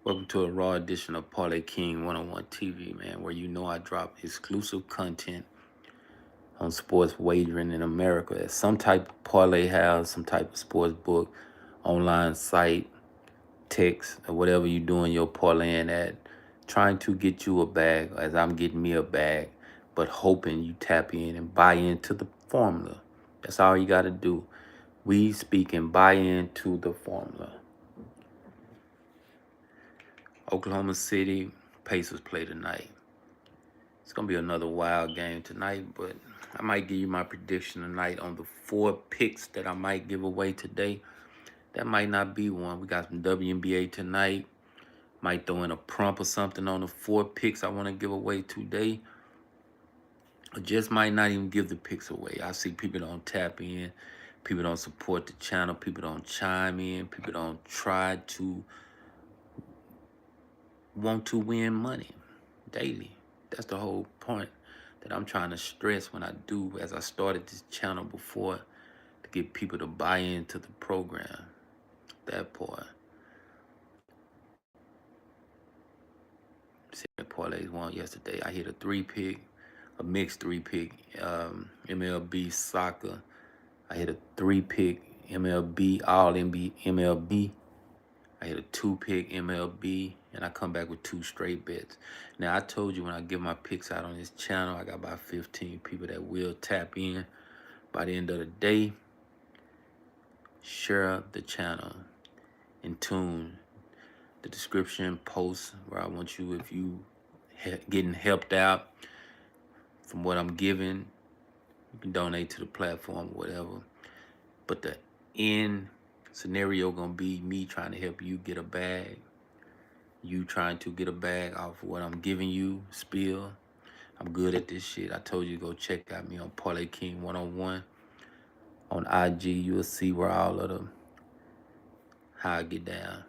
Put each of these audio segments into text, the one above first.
Welcome to a raw edition of Parlay King 101 TV, man, where you know I drop exclusive content on sports wagering in America at some type of parlay house, some type of sports book, online site, text, or whatever you doing your parlaying at, trying to get you a bag as I'm getting me a bag, but hoping you tap in and buy into the formula. That's all you got to do. We speak and buy into the formula. Oklahoma City Pacers play tonight. It's gonna be another wild game tonight, but I might give you my prediction tonight on the 4 picks that I might give away today. That might not be one. We got some WNBA tonight. Might throw in a prompt or something on the 4 picks I want to give away today. I just might not even give the picks away. I see people don't tap in, people don't support the channel, people don't chime in, people don't try to want to win money daily. That's the whole point that I'm trying to stress when I do, as I started this channel before, to get people to buy into the program. That part. See the parlays won yesterday. I hit a 3 pick, a mixed 3 pick, MLB soccer. I hit a 3 pick MLB, all MLB. I hit a 2 pick MLB, and I come back with 2 straight bets. Now, I told you when I give my picks out on this channel, I got about 15 people that will tap in. By the end of the day, share the channel and tune the description post where I want you, if you getting helped out from what I'm giving, you can donate to the platform or whatever. But the end scenario gonna be me trying to help you get a bag. You trying to get a bag off of what I'm giving you, spill. I'm good at this shit. I told you to go check out me on Parlay King 101 on IG. You'll see where all of the how I get down,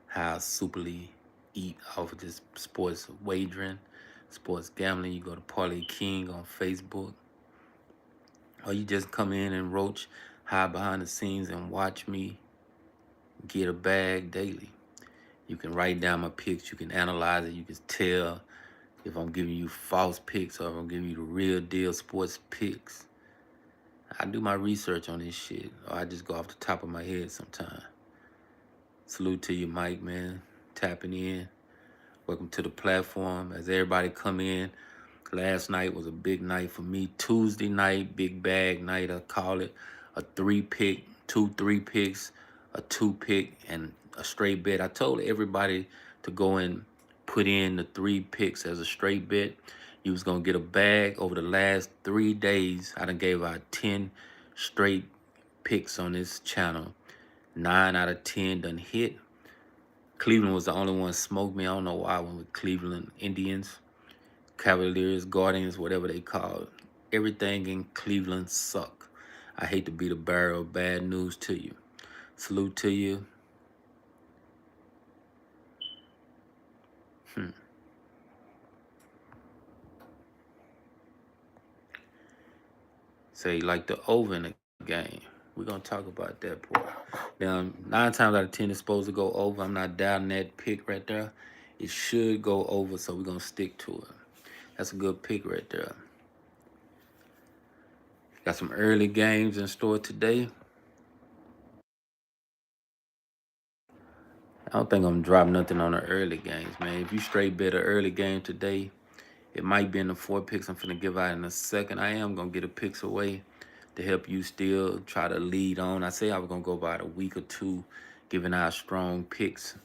how I superly eat off of this sports wagering, sports gambling. You go to Parlay King on Facebook, or you just come in and roach, hide behind the scenes and watch me get a bag daily. You can write down my picks. You can analyze it. You can tell if I'm giving you false picks or if I'm giving you the real deal sports picks. I do my research on this shit, or I just go off the top of my head sometimes. Salute to you, Mike, man. Tapping in. Welcome to the platform. As everybody come in, last night was a big night for me. Tuesday night, big bag night, I call it. A 3 pick, 2 3 picks, a 2 pick, and a straight bet. I told everybody to go and put in the 3 picks as a straight bet. You was gonna get a bag over the last 3 days. I done gave out 10 straight picks on this channel. 9 out of 10 done hit. Cleveland was the only one smoked me. I don't know why I went with Cleveland Indians, Cavaliers, Guardians, whatever they call it. Everything in Cleveland suck. I hate to be the bearer of bad news to you. Salute to you. Say like the over in the game. We're gonna talk about that part. Now, 9 times out of 10 it's supposed to go over. I'm not doubting that pick right there. It should go over, so we're gonna stick to it. That's a good pick right there. Got some early games in store today. I don't think I'm gonna drop nothing on the early games, man. If you straight bet an early game today, it might be in the 4 picks I'm finna give out in a second. I am gonna get a picks away to help you still try to lead on. I say I was gonna go about a week or two giving out strong picks.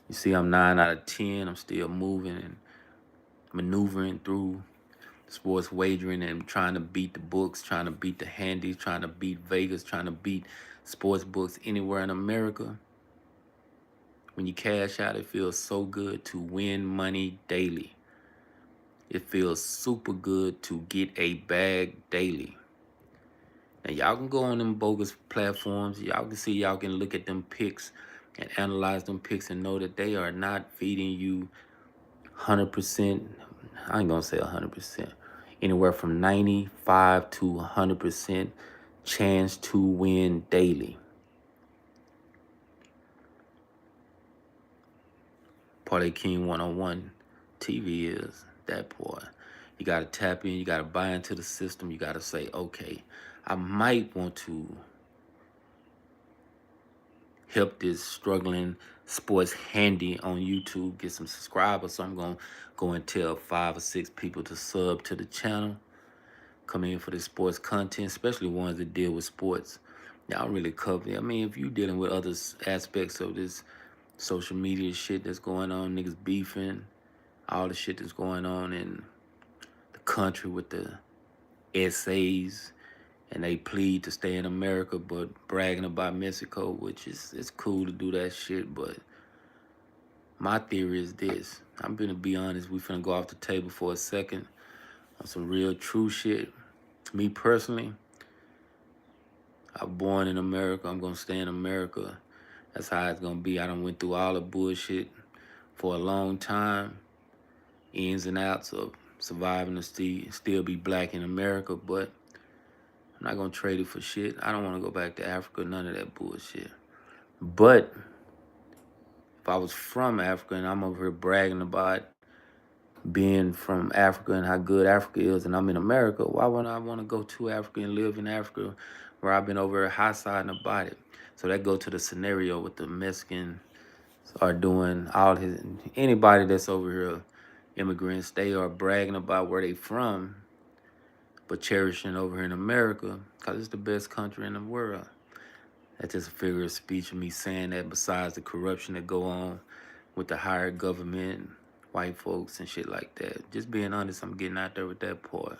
You see, I'm 9 out of 10. I'm still moving and maneuvering through sports wagering and trying to beat the books, trying to beat the Handys, trying to beat Vegas, trying to beat sports books anywhere in America. When you cash out, it feels so good to win money daily. It feels super good to get a bag daily. Now, y'all can go on them bogus platforms. Y'all can see, y'all can look at them picks and analyze them picks and know that they are not feeding you 100%. I ain't gonna say 100%. Anywhere from 95 to 100% chance to win daily. Parlay King 101 TV is. That part. You got to tap in. You got to buy into the system. You got to say, okay, I might want to help this struggling sports handy on YouTube get some subscribers. So I'm going to go and tell 5 or 6 people to sub to the channel. Come in for the sports content, especially ones that deal with sports. Y'all really cover it. I mean, if you dealing with other aspects of this social media shit that's going on, niggas beefing, all the shit that's going on in the country with the essays, and they plead to stay in America, but bragging about Mexico, which is it's cool to do that shit. But my theory is this: I'm gonna be honest. We finna go off the table for a second on some real true shit. Me personally, I'm born in America. I'm gonna stay in America. That's how it's gonna be. I done went through all the bullshit for a long time, ins and outs of surviving to still be black in America, but I'm not gonna trade it for shit. I don't wanna go back to Africa, none of that bullshit. But if I was from Africa and I'm over here bragging about being from Africa and how good Africa is, and I'm in America, why wouldn't I want to go to Africa and live in Africa where I've been over here high-siding about it? So that go to the scenario with the Mexicans are doing all his, anybody that's over here, immigrants, they are bragging about where they from, but cherishing over here in America because it's the best country in the world. That's just a figure of speech of me saying that, besides the corruption that go on with the higher government, white folks and shit like that. Just being honest, I'm getting out there with that part.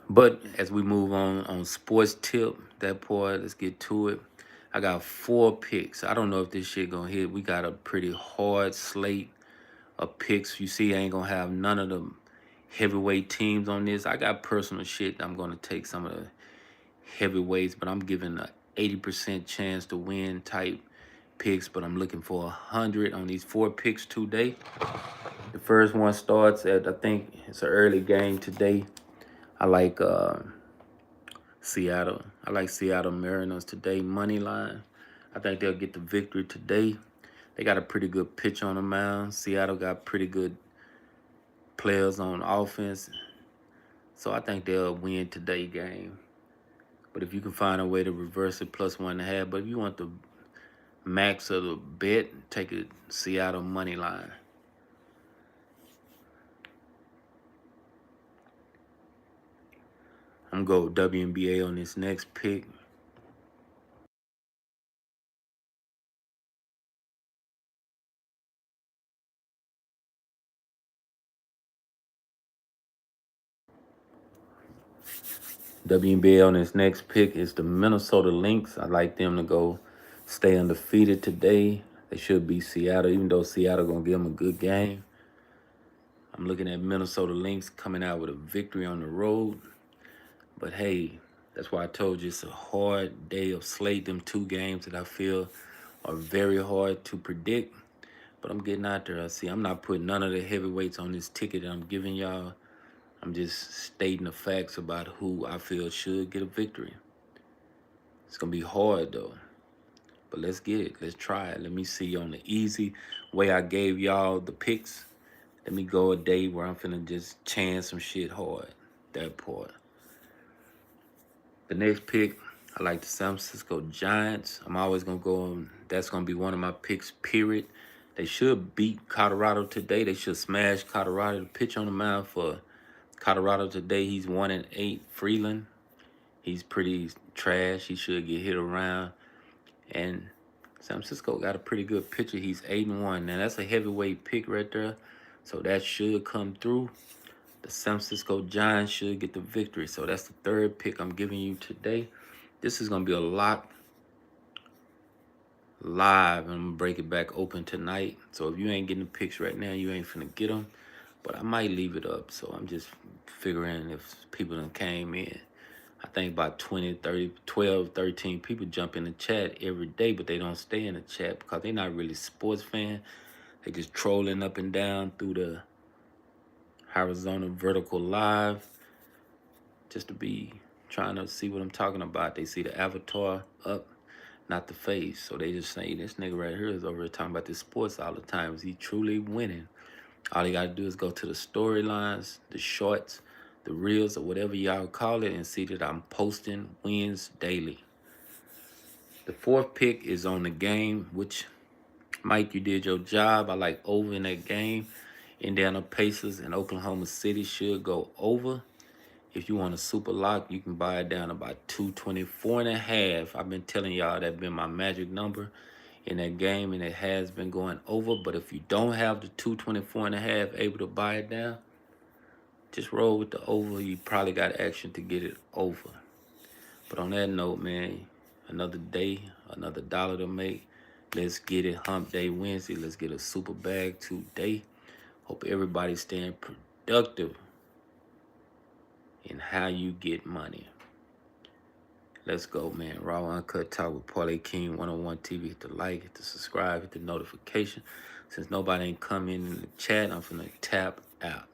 But as we move on sports tip, that part, let's get to it. I got 4 picks. I don't know if this shit gonna hit. We got a pretty hard slate of picks. You see, I ain't gonna have none of the heavyweight teams on this. I got personal shit. I'm gonna take some of the heavyweights, but I'm giving a 80% chance to win type picks, but I'm looking for 100 on these 4 picks today. The first one starts at, I think it's an early game today. I like Seattle. I like Seattle Mariners today, money line. I think they'll get the victory today. They got a pretty good pitch on the mound. Seattle got pretty good players on offense. So I think they'll win today game. But if you can find a way to reverse it, +1.5. But if you want the max of the bet, take a Seattle money line. I'm going to go WNBA on this next pick. WNBA on this next pick is the Minnesota Lynx. I like them to go stay undefeated today. They should beat Seattle, even though Seattle going to give them a good game. I'm looking at Minnesota Lynx coming out with a victory on the road. But hey, that's why I told you it's a hard day of slate. Them 2 games that I feel are very hard to predict. But I'm getting out there. I see I'm not putting none of the heavyweights on this ticket that I'm giving y'all. I'm just stating the facts about who I feel should get a victory. It's going to be hard, though. But let's get it. Let's try it. Let me see on the easy way I gave y'all the picks. Let me go a day where I'm finna just chance some shit hard. That part. The next pick, I like the San Francisco Giants. I'm always going to go on. That's going to be one of my picks, period. They should beat Colorado today. They should smash Colorado. The pitch on the mound for Colorado today, he's 1-8. Freeland, he's pretty trash. He should get hit around. And San Francisco got a pretty good pitcher. He's 8-1. Now, that's a heavyweight pick right there. So that should come through. The San Francisco Giants should get the victory. So that's the 3rd pick I'm giving you today. This is going to be a lot live. I'm going to break it back open tonight. So if you ain't getting the picks right now, you ain't finna get them. But I might leave it up. So I'm just figuring if people done came in. I think about 20, 30, 12, 13 people jump in the chat every day, but they don't stay in the chat because they're not really sports fans. They just trolling up and down through the horizontal vertical live just to be trying to see what I'm talking about. They see the avatar up. not the face. So they just say, this nigga right here is over here talking about this sports all the time. Is he truly winning? All you gotta do is go to the storylines, the shorts, the reels, or whatever y'all call it, and see that I'm posting wins daily. The fourth pick is on the game, which, Mike, you did your job. I like over in that game. Indiana Pacers and Oklahoma City should go over. If you want a super lock, you can buy it down about 224.5. I've been telling y'all that's been my magic number in that game, and it has been going over. But if you don't have the 224.5 able to buy it down, just roll with the over. You probably got action to get it over. But on that note, man, another day, another dollar to make. Let's get it. Hump Day Wednesday. Let's get a super bag today. Hope everybody's staying productive in how you get money. Let's go, man. Raw Uncut Talk with Parlay King 101 TV. Hit the like, hit the subscribe, hit the notification. Since nobody ain't come in the chat, I'm finna tap out.